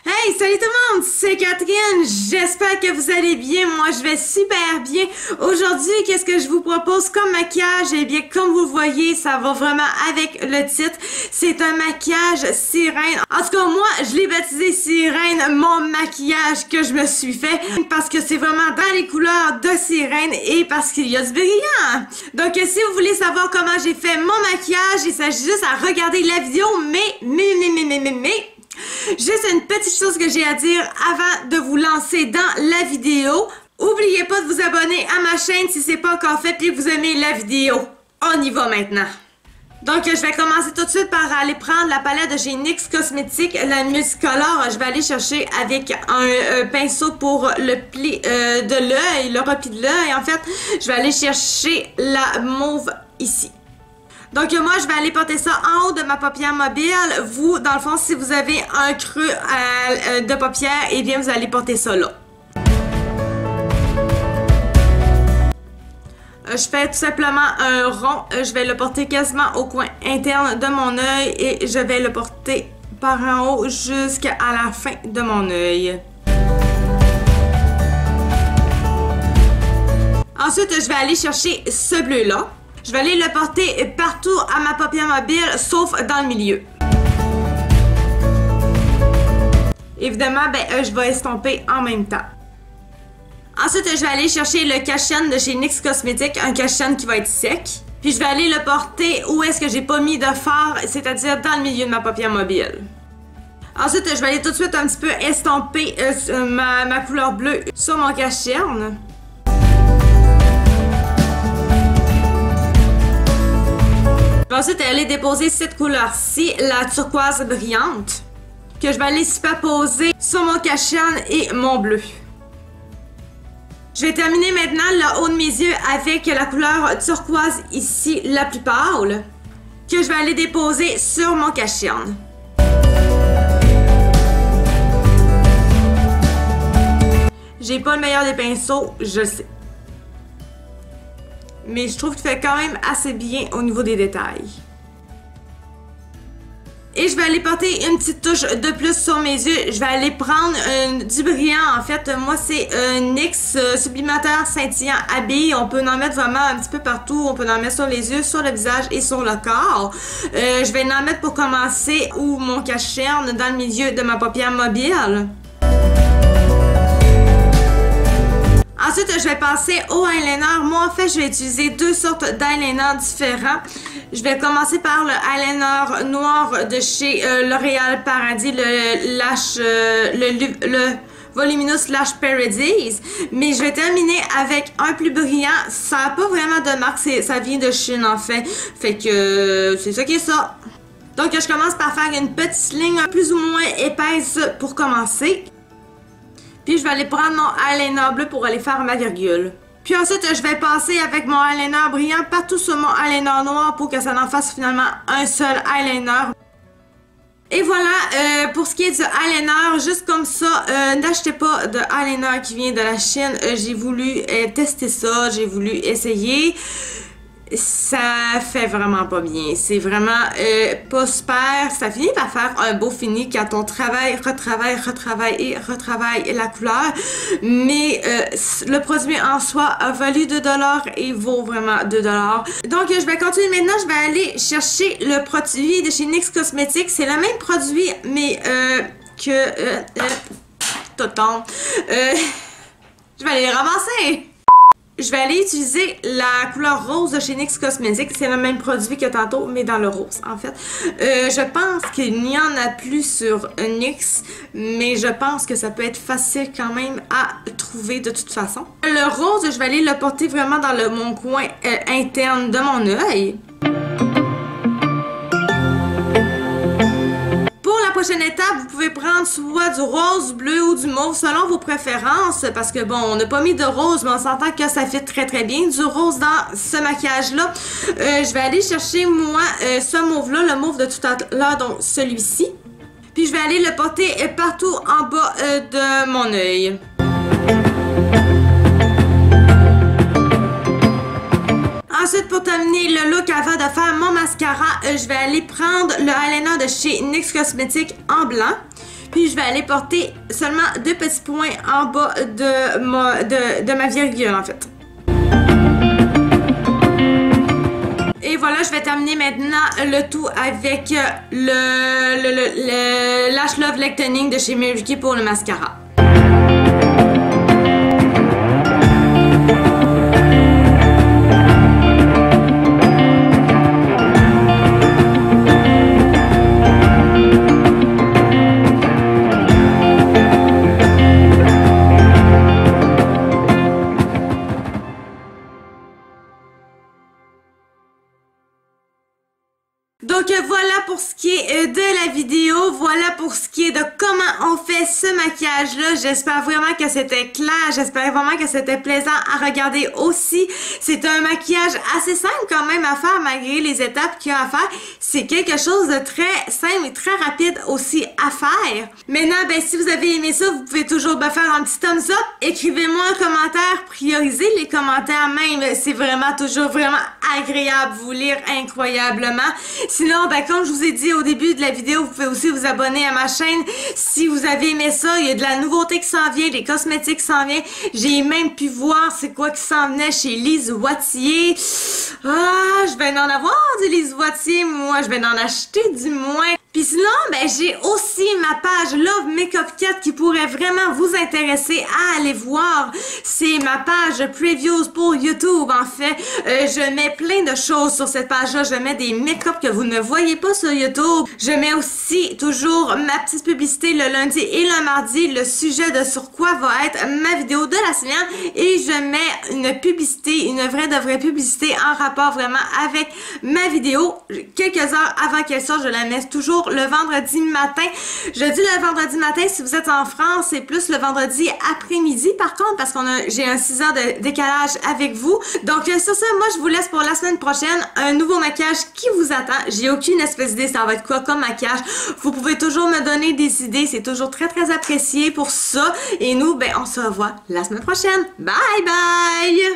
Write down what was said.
Hey, salut tout le monde, c'est Catherine, j'espère que vous allez bien, moi je vais super bien. Aujourd'hui, qu'est-ce que je vous propose comme maquillage? Eh bien, comme vous le voyez, ça va vraiment avec le titre, c'est un maquillage sirène. En tout cas, moi, je l'ai baptisé sirène, mon maquillage que je me suis fait, parce que c'est vraiment dans les couleurs de sirène et parce qu'il y a du brillant. Donc, si vous voulez savoir comment j'ai fait mon maquillage, il s'agit juste à regarder la vidéo, mais... Juste une petite chose que j'ai à dire avant de vous lancer dans la vidéo. N'oubliez pas de vous abonner à ma chaîne si c'est pas encore fait et que vous aimez la vidéo. On y va maintenant. Donc, je vais commencer tout de suite par aller prendre la palette de chez NYX Cosmetics, la Multicolor. Je vais aller chercher avec un pinceau pour le pli de l'œil, le repli de l'œil. En fait, je vais aller chercher la mauve ici. Donc moi, je vais aller porter ça en haut de ma paupière mobile. Vous, dans le fond, si vous avez un creux de paupière, eh bien, vous allez porter ça là. Je fais tout simplement un rond. Je vais le porter quasiment au coin interne de mon œil et je vais le porter par en haut jusqu'à la fin de mon œil. Ensuite, je vais aller chercher ce bleu-là. Je vais aller le porter partout à ma paupière mobile, sauf dans le milieu. Évidemment, je vais estomper en même temps. Ensuite, je vais aller chercher le cache-chaîne de chez NYX Cosmetics, un cache-chaîne qui va être sec. Puis je vais aller le porter où est-ce que j'ai pas mis de fard, c'est-à-dire dans le milieu de ma paupière mobile. Ensuite, je vais aller tout de suite un petit peu estomper ma couleur bleue sur mon cache-chaîne. Ensuite, elle est déposer cette couleur-ci, la turquoise brillante, que je vais aller superposer sur mon cache-chaîne et mon bleu. Je vais terminer maintenant le haut de mes yeux avec la couleur turquoise ici, la plus pâle, que je vais aller déposer sur mon cache-chaîne. J'ai pas le meilleur des pinceaux, je le sais. Mais je trouve qu'il fait quand même assez bien au niveau des détails. Et je vais aller porter une petite touche de plus sur mes yeux. Je vais aller prendre du brillant. En fait, moi, c'est NYX Sublimateur Scintillant Habille. On peut en mettre vraiment un petit peu partout. On peut en mettre sur les yeux, sur le visage et sur le corps. Je vais en mettre pour commencer où mon cache-chaîne dans le milieu de ma paupière mobile. Ensuite, je vais passer au eyeliner. Moi, en fait, je vais utiliser deux sortes d'eyeliner différents. Je vais commencer par le eyeliner noir de chez L'Oréal Paradis, le Voluminous Lash Paradise. Mais je vais terminer avec un plus brillant. Ça n'a pas vraiment de marque, ça vient de Chine, en fait. Fait que c'est ça qui est ça. Donc, je commence par faire une petite ligne plus ou moins épaisse pour commencer. Puis je vais aller prendre mon eyeliner bleu pour aller faire ma virgule. Puis ensuite, je vais passer avec mon eyeliner brillant partout sur mon eyeliner noir pour que ça en fasse finalement un seul eyeliner. Et voilà, pour ce qui est du eyeliner, juste comme ça, n'achetez pas de eyeliner qui vient de la Chine. J'ai voulu tester ça, j'ai voulu essayer. Ça fait vraiment pas bien. C'est vraiment pas super. Ça finit par faire un beau fini quand on retravaille la couleur. Mais le produit en soi a valu 2$ et vaut vraiment 2$. Donc, je vais continuer maintenant. Je vais aller chercher le produit de chez NYX Cosmetics. C'est le même produit, mais que... tout tombe. Je vais aller les ramasser. Je vais aller utiliser la couleur rose de chez NYX Cosmetics. C'est le même produit que tantôt, mais dans le rose, en fait. Je pense qu'il n'y en a plus sur NYX, mais je pense que ça peut être facile quand même à trouver de toute façon. Le rose, je vais aller le porter vraiment dans mon coin interne de mon œil. Prochaine étape, vous pouvez prendre soit du rose, bleu ou du mauve selon vos préférences parce que bon, on n'a pas mis de rose mais on s'entend que ça fait très très bien du rose dans ce maquillage là. Je vais aller chercher moi ce mauve là, le mauve de tout à l'heure, donc celui-ci. Puis je vais aller le porter partout en bas de mon œil. Ensuite, pour terminer le look avant de faire mon mascara, je vais aller prendre le eyeliner de chez NYX Cosmetics en blanc. Puis je vais aller porter seulement 2 petits points en bas de ma virgule en fait. Et voilà, je vais terminer maintenant le tout avec le Lash Love Lightening de chez Mary Kay pour le mascara. Donc voilà pour ce qui est de la vidéo, voilà pour ce qui est de comment on fait ce maquillage-là. J'espère vraiment que c'était clair, j'espère vraiment que c'était plaisant à regarder aussi. C'est un maquillage assez simple quand même à faire malgré les étapes qu'il y a à faire. C'est quelque chose de très simple et très rapide aussi à faire. Maintenant, ben si vous avez aimé ça, vous pouvez toujours faire un petit thumbs up. Écrivez-moi un commentaire, priorisez les commentaires même. C'est vraiment toujours vraiment agréable vous lire incroyablement. Sinon, ben, comme je vous ai dit au début de la vidéo, vous pouvez aussi vous abonner à ma chaîne si vous avez aimé ça. Il y a de la nouveauté qui s'en vient, des cosmétiques qui s'en viennent. J'ai même pu voir c'est quoi qui s'en venait chez Lise Wattier. Ah, je vais en avoir du Lise Wattier, moi. Je vais en acheter du moins. Puis sinon, ben j'ai aussi ma page Love Makeup Kit qui pourrait vraiment vous intéresser à aller voir. C'est ma page Previews pour YouTube, en fait. Je mets plein de choses sur cette page-là. Je mets des make-up que vous ne voyez pas sur YouTube. Je mets aussi toujours ma petite publicité le lundi et le mardi, le sujet de sur quoi va être ma vidéo de la semaine. Et je mets une publicité, une vraie de vraie publicité en rapport vraiment avec ma vidéo. Quelques heures avant qu'elle sorte, je la mets toujours le vendredi matin. Je dis le vendredi matin, si vous êtes en France, c'est plus le vendredi après-midi par contre, parce j'ai un 6 heures de décalage avec vous. Donc sur ça, moi je vous laisse pour la semaine prochaine un nouveau maquillage qui vous attend. J'ai aucune espèce d'idée ça va être quoi comme maquillage. Vous pouvez toujours me donner des idées, c'est toujours très très apprécié pour ça. Et nous, ben on se revoit la semaine prochaine. Bye bye!